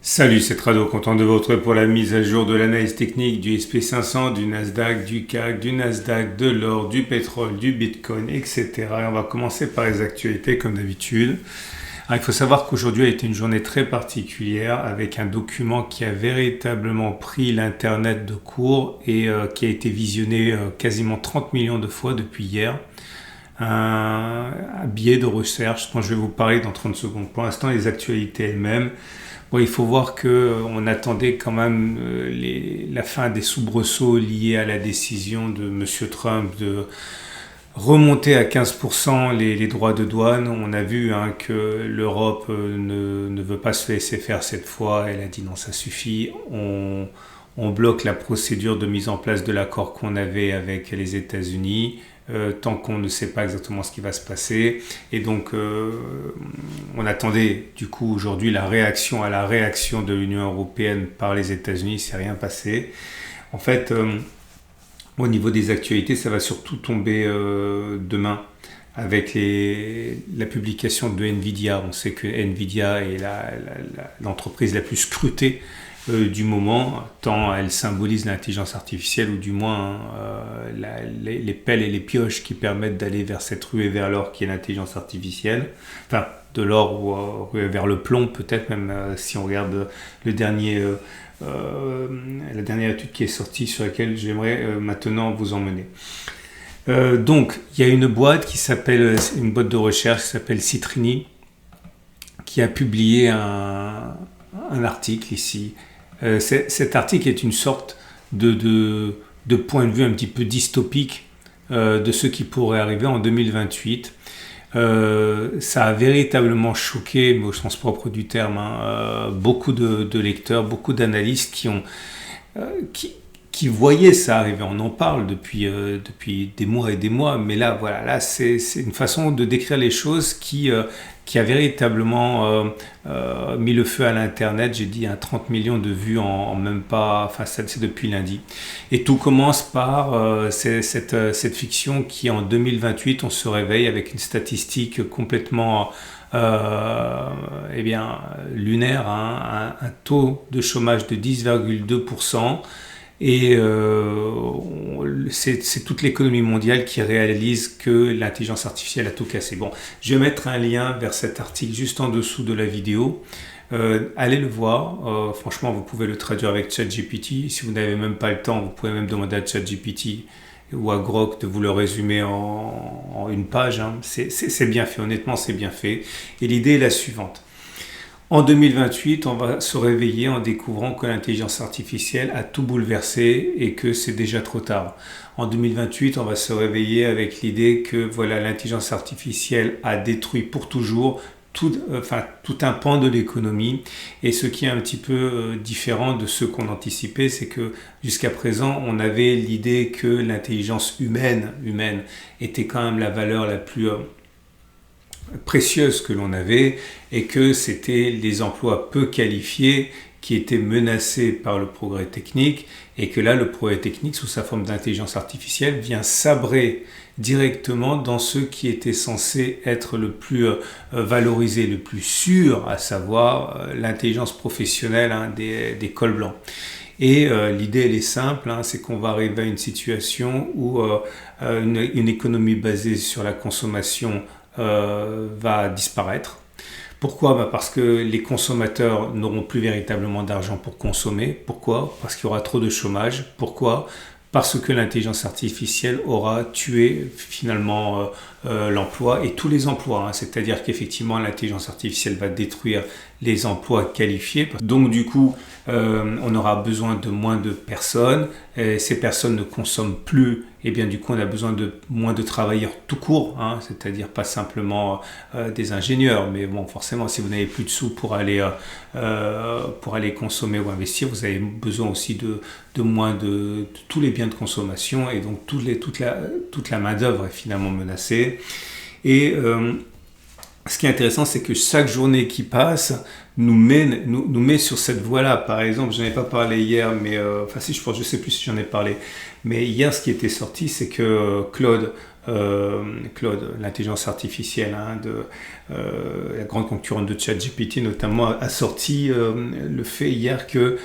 Salut, c'est Trado, content de vous retrouver pour la mise à jour de l'analyse technique du SP500, du Nasdaq, du CAC, du Nasdaq, de l'or, du pétrole, du Bitcoin, etc. Et on va commencer par les actualités comme d'habitude. Alors, il faut savoir qu'aujourd'hui a été une journée très particulière avec un document qui a véritablement pris l'Internet de court et qui a été visionné quasiment 30 millions de fois depuis hier. Un billet de recherche dont je vais vous parler dans 30 secondes. Pour l'instant, les actualités elles-mêmes. Bon, il faut voir qu'on attendait quand même la fin des soubresauts liés à la décision de M. Trump de remonter à 15% les droits de douane. On a vu que l'Europe ne veut pas se laisser faire cette fois. Elle a dit non, ça suffit. On bloque la procédure de mise en place de l'accord qu'on avait avec les États-Unis. Tant qu'on ne sait pas exactement ce qui va se passer. Et donc, on attendait du coup aujourd'hui la réaction à la réaction de l'Union européenne par les États-Unis. Il ne s'est rien passé. En fait, au niveau des actualités, ça va surtout tomber demain avec la publication de Nvidia. On sait que Nvidia est l'entreprise la plus scrutée du moment, tant elle symbolise l'intelligence artificielle, ou du moins les pelles et les pioches qui permettent d'aller vers cette ruée vers l'or qui est l'intelligence artificielle. Enfin, de l'or ou ruée vers le plomb, peut-être même si on regarde la dernière étude qui est sortie sur laquelle j'aimerais maintenant vous emmener. Donc, il y a une boîte de recherche qui s'appelle Citrini, qui a publié un article ici. Cet article est une sorte de point de vue un petit peu dystopique de ce qui pourrait arriver en 2028. Ça a véritablement choqué, mais au sens propre du terme, beaucoup de lecteurs, beaucoup d'analystes qui voyaient ça arriver. On en parle depuis des mois et des mois, mais là c'est une façon de décrire les choses qui a véritablement mis le feu à l'internet. J'ai dit 30 millions de vues en même pas, enfin c'est depuis lundi. Et tout commence par cette fiction qui en 2028 on se réveille avec une statistique complètement lunaire, un taux de chômage de 10,2%. Et c'est toute l'économie mondiale qui réalise que l'intelligence artificielle a tout cassé. Bon, je vais mettre un lien vers cet article juste en dessous de la vidéo. Allez le voir. Franchement, vous pouvez le traduire avec ChatGPT. Si vous n'avez même pas le temps, vous pouvez même demander à ChatGPT ou à Grok de vous le résumer en une page. C'est bien fait, honnêtement, c'est bien fait. Et l'idée est la suivante. En 2028, on va se réveiller en découvrant que l'intelligence artificielle a tout bouleversé et que c'est déjà trop tard. En 2028, on va se réveiller avec l'idée que l'intelligence artificielle a détruit pour toujours tout un pan de l'économie. Et ce qui est un petit peu différent de ce qu'on anticipait, c'est que jusqu'à présent, on avait l'idée que l'intelligence humaine était quand même la valeur la plus précieuse que l'on avait, et que c'était les emplois peu qualifiés qui étaient menacés par le progrès technique, et que là le progrès technique sous sa forme d'intelligence artificielle vient sabrer directement dans ce qui était censé être le plus valorisé, le plus sûr, à savoir l'intelligence professionnelle des cols blancs. Et l'idée elle est simple, c'est qu'on va arriver à une situation où une économie basée sur la consommation va disparaître. Pourquoi ? Parce que les consommateurs n'auront plus véritablement d'argent pour consommer. Pourquoi ? Parce qu'il y aura trop de chômage. Pourquoi ? Parce que l'intelligence artificielle aura tué finalement l'emploi et tous les emplois. C'est-à-dire qu'effectivement l'intelligence artificielle va détruire les emplois qualifiés. Donc du coup, on aura besoin de moins de personnes. Et ces personnes ne consomment plus. Et bien du coup, on a besoin de moins de travailleurs tout court. C'est-à-dire pas simplement des ingénieurs. Mais bon, forcément, si vous n'avez plus de sous pour aller consommer ou investir, vous avez besoin aussi de moins de tous les biens de consommation. Et donc toute la main-d'œuvre est finalement menacée. Et ce qui est intéressant, c'est que chaque journée qui passe nous met sur cette voie-là. Par exemple, je n'en ai pas parlé hier, mais je sais plus si j'en ai parlé. Mais hier, ce qui était sorti, c'est que Claude Claude, l'intelligence artificielle, la grande concurrente de ChatGPT notamment, a sorti le fait hier que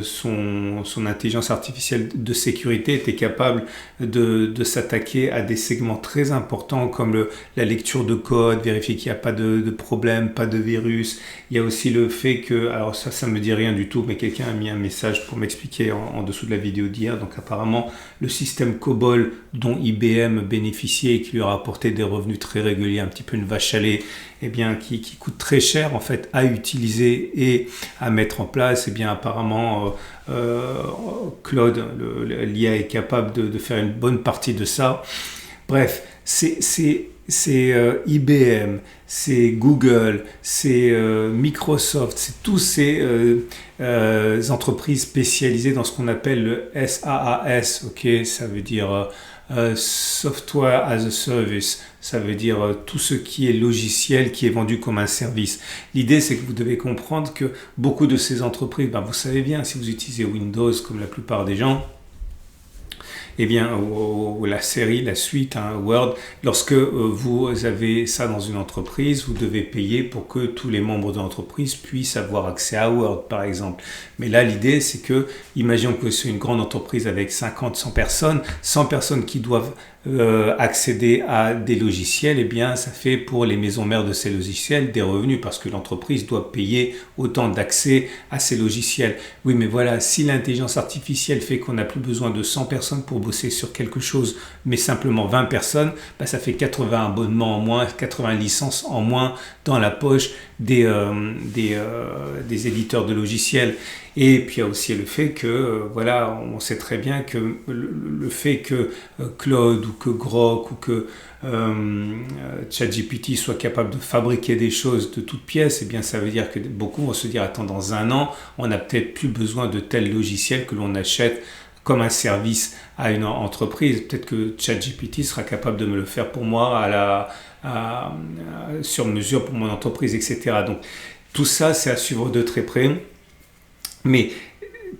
son intelligence artificielle de sécurité était capable de s'attaquer à des segments très importants comme la lecture de code, vérifier qu'il n'y a pas de problème, pas de virus. Il y a aussi le fait que, alors ça me dit rien du tout, mais quelqu'un a mis un message pour m'expliquer en dessous de la vidéo d'hier. Donc apparemment, le système COBOL dont IBM bénéficiait et qui lui a apporté des revenus très réguliers, un petit peu une vache à lait, eh bien, qui coûte très cher en fait à utiliser et à mettre en place, eh bien apparemment Claude, l'IA est capable de faire une bonne partie de ça. Bref, c'est IBM, c'est Google, c'est Microsoft, c'est tous ces entreprises spécialisées dans ce qu'on appelle le SaaS, ok, ça veut dire Software as a Service, ça veut dire tout ce qui est logiciel qui est vendu comme un service. L'idée, c'est que vous devez comprendre que beaucoup de ces entreprises, vous savez bien, si vous utilisez Windows comme la plupart des gens, eh bien, la série, la suite, Word, lorsque vous avez ça dans une entreprise, vous devez payer pour que tous les membres de l'entreprise puissent avoir accès à Word, par exemple. Mais là, l'idée, c'est que, imaginons que c'est une grande entreprise avec 50, 100 personnes qui doivent accéder à des logiciels, eh bien, ça fait pour les maisons mères de ces logiciels des revenus parce que l'entreprise doit payer autant d'accès à ces logiciels. Oui, mais voilà, si l'intelligence artificielle fait qu'on n'a plus besoin de 100 personnes pour bosser sur quelque chose, mais simplement 20 personnes, ça fait 80 abonnements en moins, 80 licences en moins dans la poche des éditeurs de logiciels. Et puis il y a aussi le fait que, on sait très bien que le fait que Claude ou que Grok ou que ChatGPT soit capable de fabriquer des choses de toutes pièces, eh bien ça veut dire que beaucoup vont se dire, attends, dans un an, on n'a peut-être plus besoin de tel logiciel que l'on achète comme un service à une entreprise. Peut-être que ChatGPT sera capable de me le faire pour moi sur mesure pour mon entreprise, etc. Donc tout ça, c'est à suivre de très près. Mais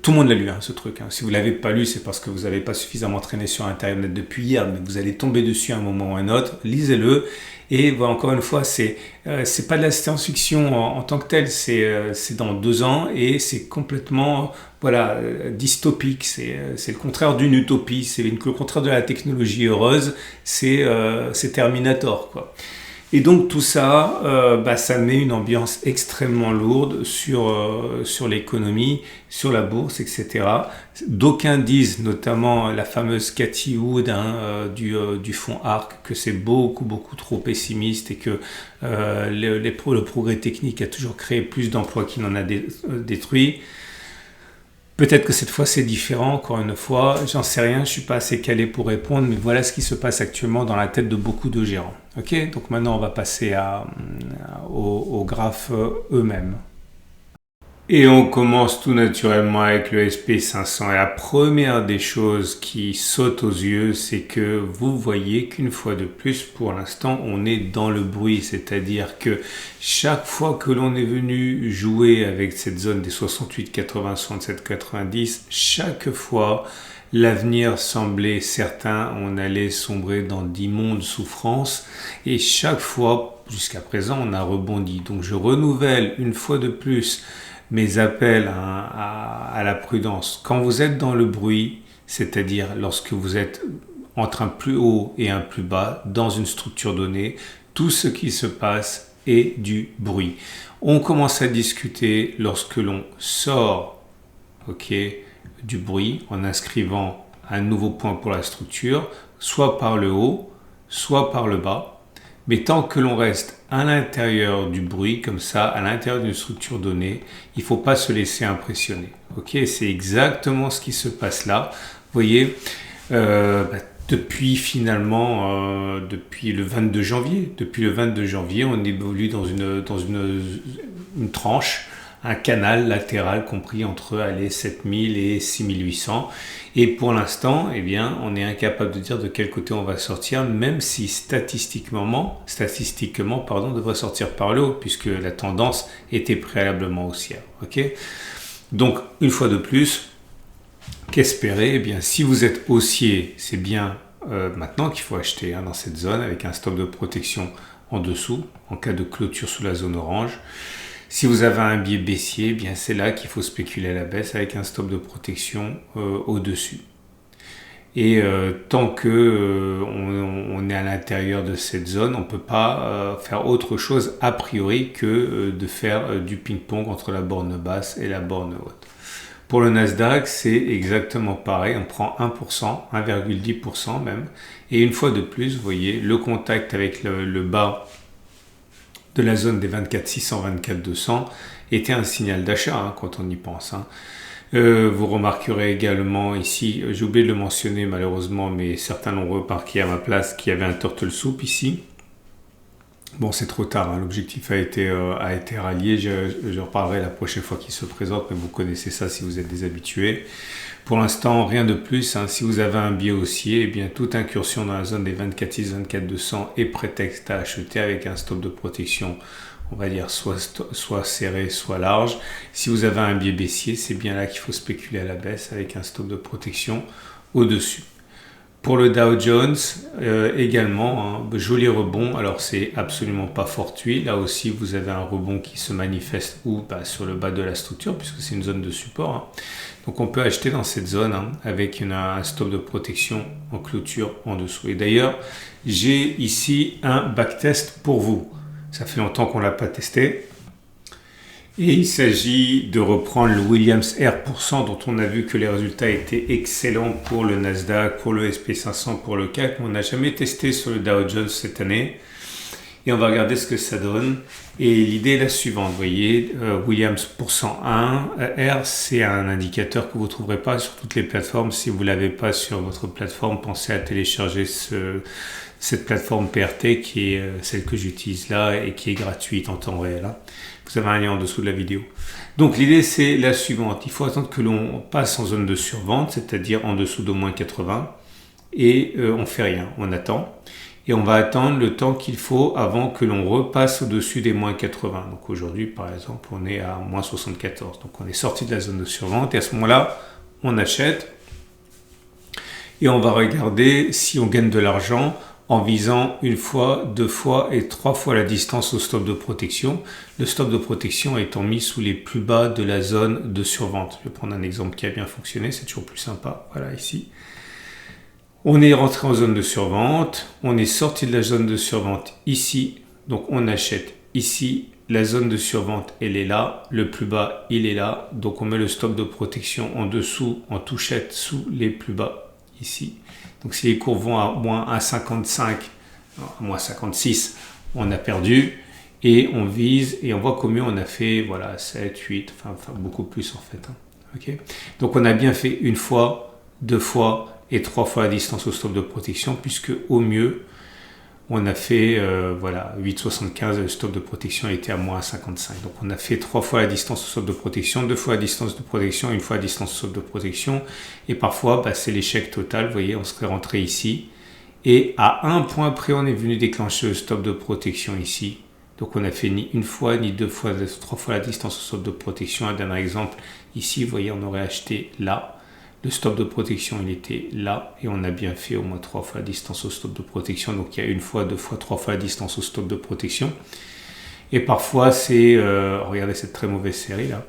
tout le monde l'a lu, ce truc. Si vous ne l'avez pas lu, c'est parce que vous n'avez pas suffisamment traîné sur Internet depuis hier, mais vous allez tomber dessus à un moment ou à un autre. Lisez-le. Et encore une fois, c'est pas de la science-fiction en tant que telle, c'est dans 2 ans et c'est complètement dystopique. C'est le contraire d'une utopie, c'est le contraire de la technologie heureuse, c'est Terminator, quoi. Et donc tout ça, ça met une ambiance extrêmement lourde sur l'économie, sur la bourse, etc. D'aucuns disent, notamment la fameuse Cathy Wood du fonds ARK, que c'est beaucoup trop pessimiste et que le progrès technique a toujours créé plus d'emplois qu'il n'en a détruit. Peut-être que cette fois c'est différent, encore une fois, j'en sais rien, je ne suis pas assez calé pour répondre, mais voilà ce qui se passe actuellement dans la tête de beaucoup de gérants. Ok, donc maintenant on va passer aux graphes eux-mêmes. Et on commence tout naturellement avec le SP500. Et la première des choses qui saute aux yeux, c'est que vous voyez qu'une fois de plus, pour l'instant, on est dans le bruit. C'est-à-dire que chaque fois que l'on est venu jouer avec cette zone des 68, 80, 67, 90, chaque fois, l'avenir semblait certain. On allait sombrer dans d'immondes souffrances. Et chaque fois, jusqu'à présent, on a rebondi. Donc je renouvelle une fois de plus mes appels à la prudence. Quand vous êtes dans le bruit, c'est-à-dire lorsque vous êtes entre un plus haut et un plus bas dans une structure donnée, tout ce qui se passe est du bruit. On commence à discuter lorsque l'on sort du bruit en inscrivant un nouveau point pour la structure, soit par le haut, soit par le bas. Mais tant que l'on reste à l'intérieur du bruit, comme ça, à l'intérieur d'une structure donnée, il ne faut pas se laisser impressionner. C'est exactement ce qui se passe là. Vous voyez, depuis le 22 janvier, on évolue dans une tranche, un canal latéral compris entre 7000 et 6800. Et pour l'instant, on est incapable de dire de quel côté on va sortir, même si statistiquement, on devrait sortir par le haut, puisque la tendance était préalablement haussière. Donc, une fois de plus, qu'espérer ? Si vous êtes haussier, c'est bien maintenant qu'il faut acheter dans cette zone avec un stop de protection en dessous, en cas de clôture sous la zone orange. Si vous avez un biais baissier, bien c'est là qu'il faut spéculer à la baisse avec un stop de protection au-dessus. Et tant que on est à l'intérieur de cette zone, on ne peut pas faire autre chose a priori que de faire du ping-pong entre la borne basse et la borne haute. Pour le Nasdaq, c'est exactement pareil. On prend 1%, 1,10% même. Et une fois de plus, vous voyez, le contact avec le bas de la zone des 24 600, 24 200 était un signal d'achat quand on y pense. Vous remarquerez également ici, j'ai oublié de le mentionner malheureusement, mais certains l'ont remarqué à ma place, qu'il y avait un turtle soup ici. Bon, c'est trop tard, l'objectif a été rallié, je reparlerai la prochaine fois qu'il se présente, mais vous connaissez ça si vous êtes des habitués. Pour l'instant, rien de plus. Si vous avez un biais haussier, eh bien, toute incursion dans la zone des 24 600, 24 200 est prétexte à acheter avec un stop de protection, on va dire soit serré, soit large. Si vous avez un biais baissier, c'est bien là qu'il faut spéculer à la baisse avec un stop de protection au-dessus. Pour le Dow Jones, également, joli rebond. Alors, c'est absolument pas fortuit. Là aussi, vous avez un rebond qui se manifeste sur le bas de la structure, puisque c'est une zone de support. Donc, on peut acheter dans cette zone avec un stop de protection en clôture en dessous. Et d'ailleurs, j'ai ici un backtest pour vous. Ça fait longtemps qu'on ne l'a pas testé. Et il s'agit de reprendre le Williams R%, dont on a vu que les résultats étaient excellents pour le Nasdaq, pour le SP500, pour le CAC. On n'a jamais testé sur le Dow Jones cette année. Et on va regarder ce que ça donne. Et l'idée est la suivante. Vous voyez, Williams %1, R, c'est un indicateur que vous ne trouverez pas sur toutes les plateformes. Si vous ne l'avez pas sur votre plateforme, pensez à télécharger cette plateforme PRT qui est celle que j'utilise là et qui est gratuite en temps réel. Vous avez un lien en dessous de la vidéo. Donc l'idée c'est la suivante. Il faut attendre que l'on passe en zone de survente, c'est-à-dire en dessous d'au moins 80. Et on ne fait rien, on attend. Et on va attendre le temps qu'il faut avant que l'on repasse au-dessus des moins 80. Donc aujourd'hui, par exemple, on est à moins 74. Donc on est sorti de la zone de survente. Et à ce moment-là, on achète. Et on va regarder si on gagne de l'argent en visant une fois, deux fois et trois fois la distance au stop de protection. Le stop de protection étant mis sous les plus bas de la zone de survente. Je vais prendre un exemple qui a bien fonctionné, c'est toujours plus sympa. Voilà, ici. On est rentré en zone de survente, on est sorti de la zone de survente ici, donc on achète ici. La zone de survente, elle est là, le plus bas, il est là. Donc on met le stop de protection en dessous, en touchette, sous les plus bas, ici. Donc si les cours vont à moins 1,55, moins 56, on a perdu et on vise et on voit combien on a fait, voilà, 7, 8, enfin beaucoup plus en fait. Okay. Donc on a bien fait une fois, deux fois et trois fois la distance au stop de protection puisque au mieux, on a fait 8,75, le stop de protection était à moins 55. Donc on a fait trois fois la distance au stop de protection, deux fois la distance de protection, une fois la distance au stop de protection. Et parfois, c'est l'échec total. Vous voyez, on serait rentré ici. Et à un point près, on est venu déclencher le stop de protection ici. Donc on a fait ni une fois, ni deux fois, trois fois la distance au stop de protection. Un dernier exemple, ici, vous voyez, on aurait acheté là. Le stop de protection, il était là et on a bien fait au moins trois fois la distance au stop de protection. Donc, il y a une fois, deux fois, trois fois la distance au stop de protection. Et parfois, c'est... regardez cette très mauvaise série là.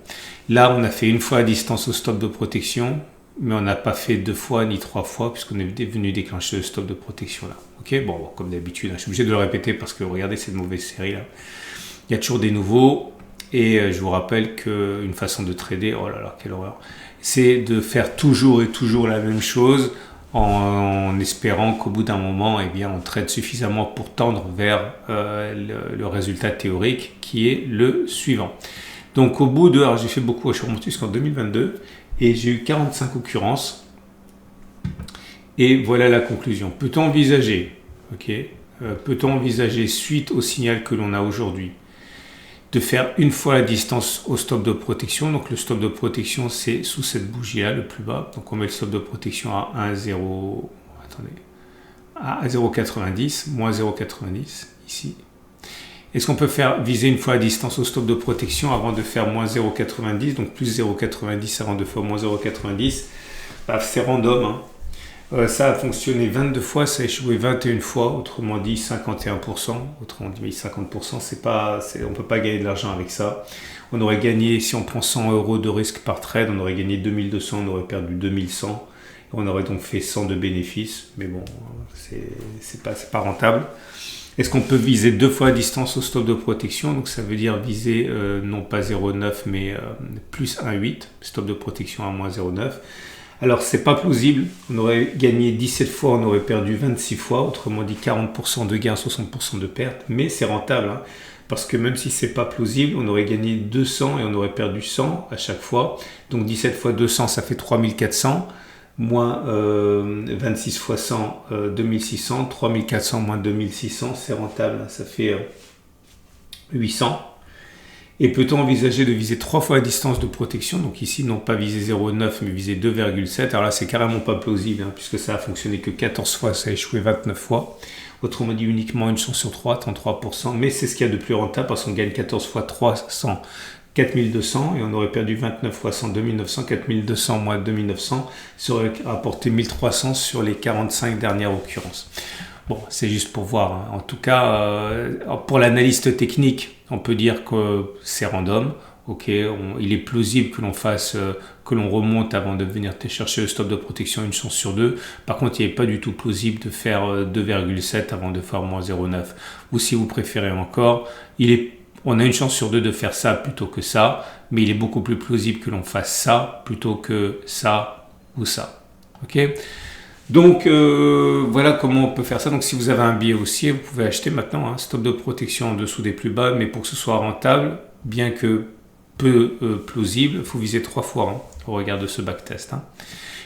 Là, on a fait une fois la distance au stop de protection, mais on n'a pas fait deux fois ni trois fois puisqu'on est venu déclencher le stop de protection là. Ok, bon, comme d'habitude, je suis obligé de le répéter parce que regardez cette mauvaise série là. Il y a toujours des nouveaux. Et je vous rappelle qu'une façon de trader, oh là là, quelle horreur, c'est de faire toujours et toujours la même chose en espérant qu'au bout d'un moment, on trade suffisamment pour tendre vers le résultat théorique qui est le suivant. Donc au bout de, alors j'ai fait beaucoup, je suis remonté jusqu'en 2022 et j'ai eu 45 occurrences. Et voilà la conclusion. Peut-on envisager, peut-on envisager suite au signal que l'on a aujourd'hui, de faire une fois la distance au stop de protection. Donc le stop de protection, c'est sous cette bougie-là, le plus bas. Donc on met le stop de protection à 0,90, moins 0,90 ici. Est-ce qu'on peut viser une fois la distance au stop de protection avant de faire moins 0,90, donc plus 0,90 avant de faire moins 0,90 ? C'est random. Ça a fonctionné 22 fois, ça a échoué 21 fois, autrement dit 51%. Autrement dit 50%, on ne peut pas gagner de l'argent avec ça. On aurait gagné, si on prend 100 euros de risque par trade, on aurait gagné 2200, on aurait perdu 2100. On aurait donc fait 100 de bénéfices, mais bon, c'est pas rentable. Est-ce qu'on peut viser 2 fois la distance au stop de protection? Donc ça veut dire viser non pas 0,9 mais plus 1,8, stop de protection à moins 0,9. Alors c'est pas plausible, on aurait gagné 17 fois, on aurait perdu 26 fois, autrement dit 40% de gains, 60% de pertes, mais c'est rentable, hein, parce que même si c'est pas plausible, on aurait gagné 200 et on aurait perdu 100 à chaque fois. Donc 17 fois 200, ça fait 3400. Moins 26 fois 100, 2600, 3400 moins 2600, c'est rentable, ça fait 800. Et peut-on envisager de viser 3 fois la distance de protection? Donc ici, non pas viser 0,9, mais viser 2,7. Alors là, c'est carrément pas plausible, hein, puisque ça a fonctionné que 14 fois, ça a échoué 29 fois. Autrement dit, uniquement une chance sur 3, 33%. Mais c'est ce qu'il y a de plus rentable, parce qu'on gagne 14 fois 300, 4200, et on aurait perdu 29 fois 100, 2900, 4200 moins 2900, ça aurait rapporté 1300 sur les 45 dernières occurrences. Bon, c'est juste pour voir, hein. En tout cas, pour l'analyste technique, on peut dire que c'est random. Ok, il est plausible que l'on fasse, que l'on remonte avant de venir chercher le stop de protection une chance sur 2. Par contre, il n'est pas du tout plausible de faire 2,7 avant de faire moins 0,9. Ou si vous préférez encore, on a une chance sur 2 de faire ça plutôt que ça, mais il est beaucoup plus plausible que l'on fasse ça plutôt que ça ou ça. Ok? Donc voilà comment on peut faire ça. Donc si vous avez un billet haussier, vous pouvez acheter maintenant un stop de protection en dessous des plus bas, mais pour que ce soit rentable, bien que peu plausible, il faut viser 3 fois, hein, au regard de ce backtest, hein.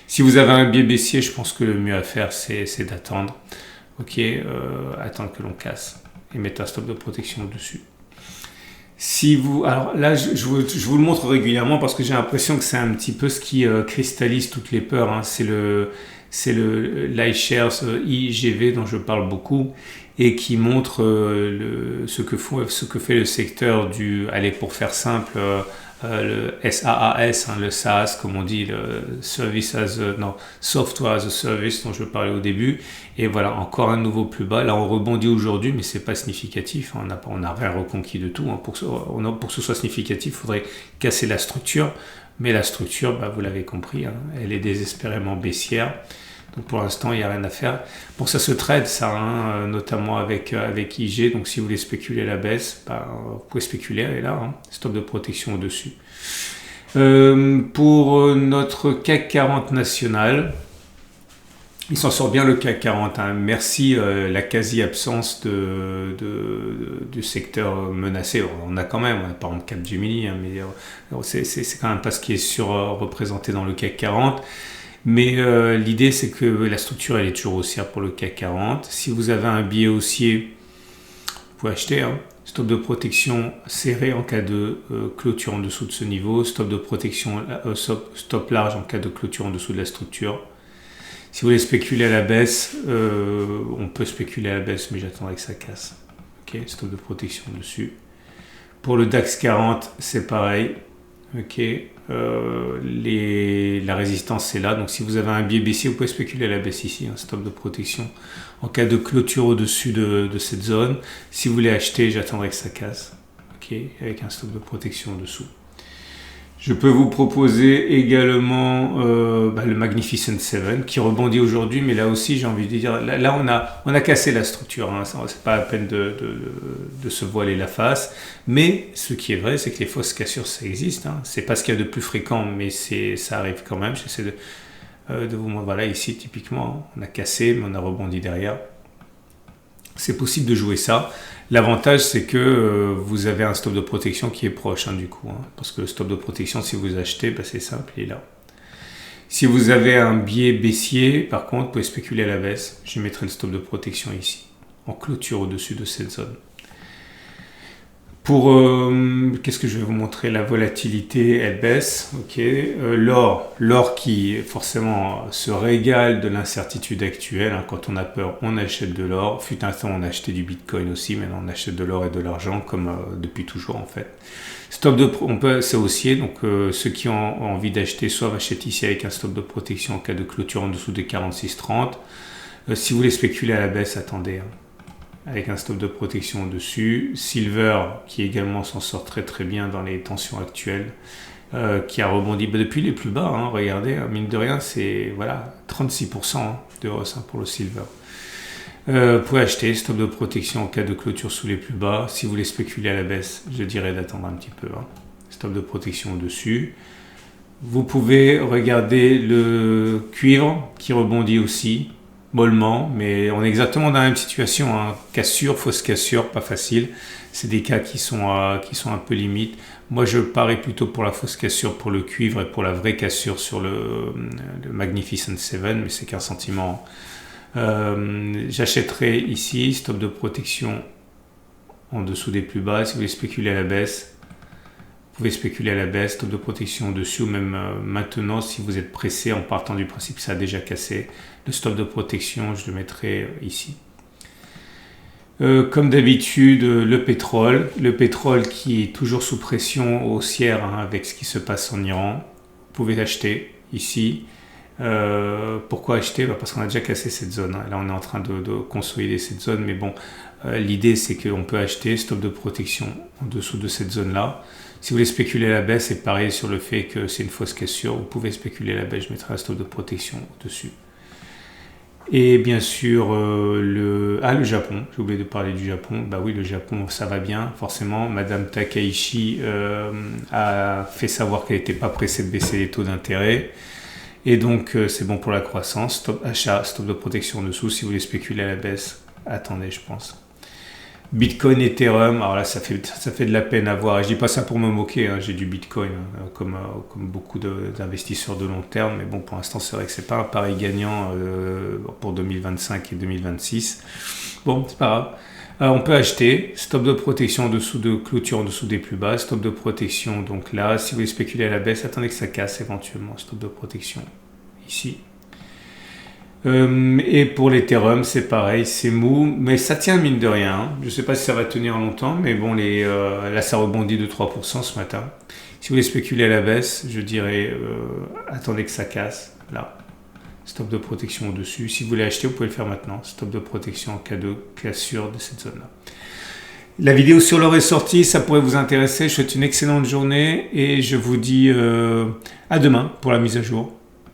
Si vous avez un billet baissier, je pense que le mieux à faire, c'est d'attendre. Ok, attendre que l'on casse et mettre un stop de protection au-dessus. Alors là, je vous le montre régulièrement parce que j'ai l'impression que c'est un petit peu ce qui cristallise toutes les peurs, hein. C'est le l'iShares IGV dont je parle beaucoup et qui montre ce que fait le secteur allez, pour faire simple, le SaaS, hein, le SaaS comme on dit, le Software as a Service dont je parlais au début. Et voilà, encore un nouveau plus bas. Là, on rebondit aujourd'hui, mais c'est pas significatif, hein. On n'a rien reconquis de tout, hein. Pour que ce soit significatif, il faudrait casser la structure. Mais la structure, vous l'avez compris, hein, elle est désespérément baissière. Donc pour l'instant, il n'y a rien à faire. Bon, ça se trade, ça, hein, notamment avec IG. Donc si vous voulez spéculer à la baisse, vous pouvez spéculer, elle est là, hein, stop de protection au-dessus. Pour notre CAC 40 national, il s'en sort bien le CAC 40. Hein. Merci la quasi-absence du secteur menacé. On a quand même, par exemple Capgemini, hein, mais c'est quand même pas ce qui est surreprésenté dans le CAC 40. Mais l'idée, c'est que la structure, elle est toujours haussière pour le CAC 40. Si vous avez un billet haussier, vous pouvez acheter, hein. Stop de protection serré en cas de clôture en dessous de ce niveau. Stop de protection, stop large en cas de clôture en dessous de la structure. Si vous voulez spéculer à la baisse, on peut spéculer à la baisse, mais j'attendrai que ça casse. Ok, stop de protection dessus. Pour le DAX 40, c'est pareil. Ok, la résistance c'est là, donc si vous avez un biais baissier, vous pouvez spéculer à la baisse ici, un stop de protection en cas de clôture au-dessus de cette zone. Si vous voulez acheter, j'attendrai que ça casse, ok, avec un stop de protection en dessous. Je peux vous proposer également le Magnificent 7 qui rebondit aujourd'hui, mais là aussi j'ai envie de dire, là on a cassé la structure, hein, c'est pas la peine de se voiler la face, mais ce qui est vrai c'est que les fausses cassures ça existe, hein. C'est pas ce qu'il y a de plus fréquent, mais ça arrive quand même. J'essaie de vous montrer, voilà ici typiquement, on a cassé mais on a rebondi derrière. C'est possible de jouer ça. L'avantage, c'est que vous avez un stop de protection qui est proche, hein, du coup. Hein, parce que le stop de protection, si vous achetez, c'est simple, il est là. Si vous avez un biais baissier, par contre, vous pouvez spéculer à la baisse. Je mettrai le stop de protection ici, en clôture au-dessus de cette zone. Qu'est-ce que je vais vous montrer? La volatilité, elle baisse. Ok. L'or qui forcément se régale de l'incertitude actuelle. Hein. Quand on a peur, on achète de l'or. Fut un temps, on achetait du Bitcoin aussi. Maintenant, on achète de l'or et de l'argent comme depuis toujours en fait. On peut c'est haussier. Donc ceux qui ont envie d'acheter, soit achètent ici avec un stop de protection en cas de clôture en dessous des 46,30. Si vous voulez spéculer à la baisse, attendez. Hein. Avec un stop de protection au-dessus. Silver, qui également s'en sort très très bien dans les tensions actuelles, qui a rebondi depuis les plus bas. Hein, regardez, mine de rien, c'est 36% de hausse pour le silver. Vous pouvez acheter, stop de protection en cas de clôture sous les plus bas. Si vous voulez spéculer à la baisse, je dirais d'attendre un petit peu. Hein. Stop de protection au-dessus. Vous pouvez regarder le cuivre qui rebondit aussi. Mollement, mais on est exactement dans la même situation. Hein. Cassure, fausse cassure, pas facile. C'est des cas qui sont un peu limites. Moi, je parie plutôt pour la fausse cassure pour le cuivre et pour la vraie cassure sur le Magnificent Seven, mais c'est qu'un sentiment. J'achèterai ici, stop de protection en dessous des plus bas. Si vous voulez spéculer à la baisse, vous pouvez spéculer à la baisse, stop de protection au-dessus ou même maintenant si vous êtes pressé en partant du principe que ça a déjà cassé. Le stop de protection, je le mettrai ici. Comme d'habitude, le pétrole qui est toujours sous pression haussière hein, avec ce qui se passe en Iran. Vous pouvez acheter ici. Pourquoi acheter? Parce qu'on a déjà cassé cette zone. Hein. Là, on est en train de consolider cette zone, mais bon, l'idée c'est qu'on peut acheter stop de protection en dessous de cette zone-là. Si vous voulez spéculer à la baisse, c'est pareil sur le fait que c'est une fausse cassure. Vous pouvez spéculer à la baisse, je mettrai un stop de protection au-dessus. Et bien sûr, le Japon, j'ai oublié de parler du Japon. Bah oui, le Japon, ça va bien, forcément. Madame Takaichi a fait savoir qu'elle n'était pas pressée de baisser les taux d'intérêt. Et donc, c'est bon pour la croissance. Stop achat, stop de protection en dessous. Si vous voulez spéculer à la baisse, attendez, je pense. Bitcoin, Ethereum, alors là ça fait de la peine à voir. Je dis pas ça pour me moquer, hein. J'ai du Bitcoin comme beaucoup d'investisseurs de long terme, mais bon pour l'instant c'est vrai que c'est pas un pari gagnant pour 2025 et 2026. Bon c'est pas grave. On peut acheter, stop de protection en dessous de clôture en dessous des plus bas, stop de protection donc là, si vous voulez spéculer à la baisse, attendez que ça casse éventuellement, stop de protection ici. Et pour l'Ethereum, c'est pareil, c'est mou, mais ça tient mine de rien. Je ne sais pas si ça va tenir longtemps, mais bon, là ça rebondit de 3% ce matin. Si vous voulez spéculer à la baisse, je dirais attendez que ça casse, là. Stop de protection au-dessus. Si vous voulez acheter, vous pouvez le faire maintenant. Stop de protection en cas de cassure de cette zone-là. La vidéo sur l'or est sortie, ça pourrait vous intéresser. Je vous souhaite une excellente journée et je vous dis à demain pour la mise à jour.